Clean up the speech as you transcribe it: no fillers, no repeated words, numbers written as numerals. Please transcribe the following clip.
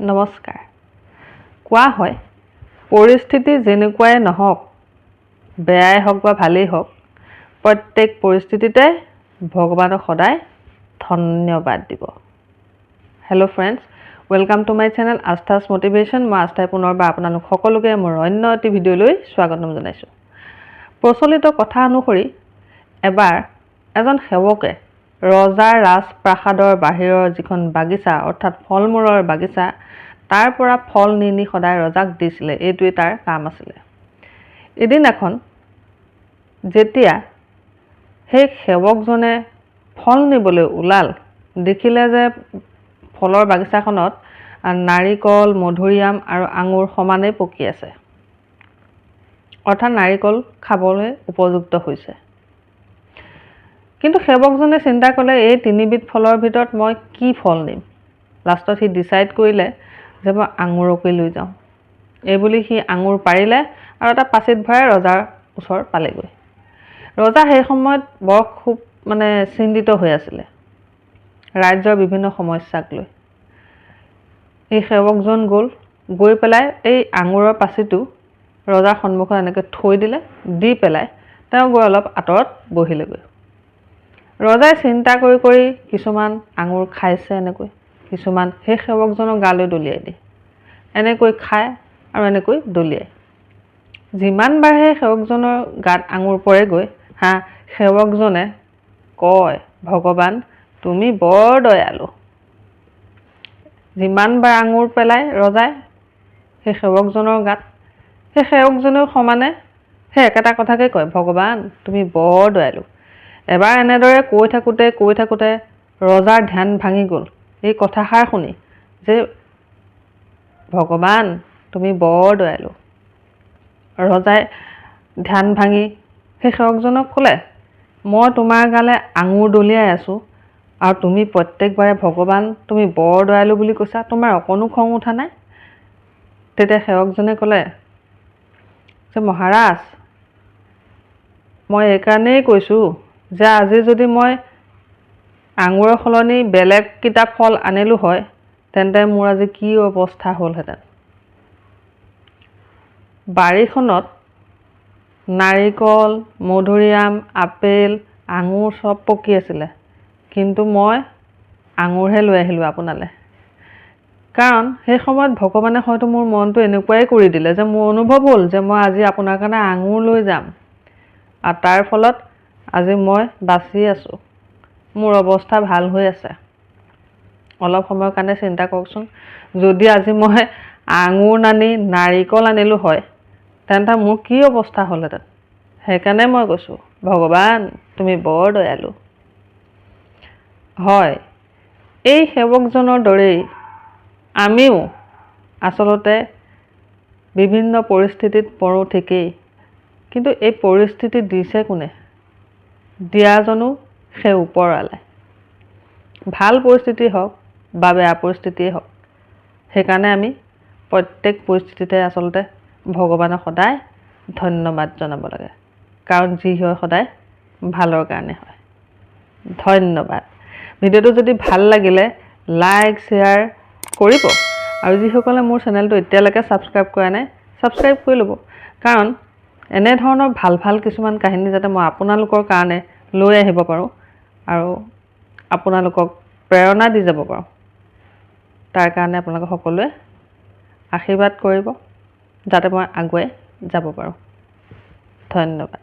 নমস্কাৰ। কোৱা হয় পৰিস্থিতি যেনেকুৱাই নহওক, বেয়াই হওক বা ভালেই হওক, প্ৰত্যেক পৰিস্থিতিতে ভগৱানক সদায় ধন্যবাদ দিব। Hello' friends, welcome to my channel Astha's motivation. মই আস্থাই পুনৰবাৰ আপোনালোক সকলোকে মোৰ অন্য এটি ভিডিঅ'লৈ স্বাগতম জনাইছোঁ। প্ৰচলিত কথা অনুসৰি এবাৰ এজন সেৱকে ৰজাৰ ৰাজপ্ৰাসাদৰ বাহিৰৰ যিখন বাগিচা অৰ্থাৎ ফল মূলৰ বাগিচা, তাৰ পৰা ফল নি নি সদায় ৰজাক দিছিলে। এইটোৱেই তাৰ কাম আছিলে। এদিনাখন যেতিয়া সেই সেৱকজনে ফল নিবলৈ ওলাল, দেখিলে যে ফলৰ বাগিচাখনত নাৰিকল, মধুৰিআম আৰু আঙুৰ সমানেই পকি আছে, অৰ্থাৎ নাৰিকল খাবলৈ উপযুক্ত হৈছে। কিন্তু সেৱকজনে চিন্তা কৰিলে, এই তিনিবিধ ফলৰ ভিতৰত মই কি ফল নিম। লাষ্টত সি ডিচাইড কৰিলে যে মই আঙুৰকে লৈ যাওঁ। এইবুলি সি আঙুৰ পাৰিলে আৰু এটা পাচিত ভৰাই ৰজাৰ ওচৰত পালেগৈ। ৰজা সেই সময়ত বৰ খুব চিন্তিত হৈ আছিলে ৰাজ্যৰ বিভিন্ন সমস্যাক লৈ। এই সেৱকজন গৈ পেলাই এই আঙুৰৰ পাচিটো ৰজাৰ সন্মুখত এনেকৈ থৈ দিলে। দি পেলাই তেওঁ গৈ অলপ আঁতৰত বহিলেগৈ। ৰজাই চিন্তা কৰি কৰি কিছুমান আঙুৰ খাইছে, এনেকৈ কিছুমান সেই সেৱকজনৰ গালৈ দলিয়াই দিয়ে। এনেকৈ খায় আৰু এনেকৈ দলিয়ায়। যিমানবাৰ সেই সেৱকজনৰ গাত আঙুৰ পৰেগৈ, সেৱকজনে কয়, ভগৱান তুমি বৰ দয়ালু। যিমানবাৰ আঙুৰ পেলায় ৰজাই সেই সেৱকজনৰ গাত, সেই সেৱকজনেও সমানে সেই একেটা কথাকে কয়, ভগৱান তুমি বৰ দয়ালু। এবাৰ এনেদৰে কৈ থাকোঁতে ৰজাৰ ধ্যান ভাঙি গ'ল এই কথাষাৰ শুনি, যে ভগৱান তুমি বৰ দয়ালু। ৰজাই ধ্যান ভাঙি সেই সেৱকজনক ক'লে, মই তোমাৰ গালে আঙুৰ দলিয়াই আছোঁ আৰু তুমি প্ৰত্যেকবাৰে ভগৱান তুমি বৰ দয়ালু বুলি কৈছা, তোমাৰ অকণো খং উঠা নাই? তেতিয়া সেৱকজনে ক'লে যে মহাৰাজ, মই এইকাৰণেই কৈছোঁ যে আজি যদি মই আঙুৰৰ সলনি বেলেগ কিটা ফল আনিলোঁ হয়, তেন্তে মোৰ আজি কি অৱস্থা হ'লহেঁতেন। বাৰীখনত নাৰিকল, মধুৰিআম, আপেল, আঙুৰ চব পকি আছিলে, কিন্তু মই আঙুৰহে লৈ আহিলোঁ আপোনালৈ। কাৰণ সেই সময়ত ভগৱানে হয়তো মোৰ মনটো এনেকুৱাই কৰি দিলে যে মোৰ অনুভৱ হ'ল যে মই আজি আপোনাৰ কাৰণে আঙুৰ লৈ যাম, আৰু তাৰ ফলত আজি মই বাচি আছোঁ, মোৰ অৱস্থা ভাল হৈ আছে। অলপ সময়ৰ কাৰণে চিন্তা কৰকচোন, যদি আজি মই আঙুৰ নানি নাৰিকল আনিলোঁ হয়, তেন্তে মোৰ কি অৱস্থা হ'লহেঁতেন। সেইকাৰণে মই কৈছোঁ, ভগৱান তুমি বৰ দয়ালু। হয়, এই সেৱকজনৰ দৰেই আমিও আচলতে বিভিন্ন পৰিস্থিতিত পৰোঁ ঠিকেই, কিন্তু এই পৰিস্থিতি দিছে কোনে? দিয়াজনো সেই ওপৰৱালাই। ভাল পৰিস্থিতি হওক বা বেয়া পৰিস্থিতিয়েই হওক, সেইকাৰণে আমি প্ৰত্যেক পৰিস্থিতিতে আচলতে ভগৱানক সদায় ধন্যবাদ জনাব লাগে, কাৰণ যি হয় সদায় ভালৰ কাৰণে হয়। ধন্যবাদ। ভিডিঅ'টো যদি ভাল লাগিলে লাইক শ্বেয়াৰ কৰিব, আৰু যিসকলে মোৰ চেনেলটো এতিয়ালৈকে ছাবস্ক্ৰাইব কৰা নাই, ছাবস্ক্ৰাইব কৰি ল'ব। কাৰণ এনেধৰণৰ ভাল ভাল কিছুমান কাহিনী যাতে মই আপোনালোকৰ কাৰণে লৈ আহিব পাৰোঁ আৰু আপোনালোকক প্ৰেৰণা দি যাব পাৰোঁ, তাৰ কাৰণে আপোনালোকে সকলোৱে আশীৰ্বাদ কৰিব, যাতে মই আগুৱাই যাব পাৰোঁ। ধন্যবাদ।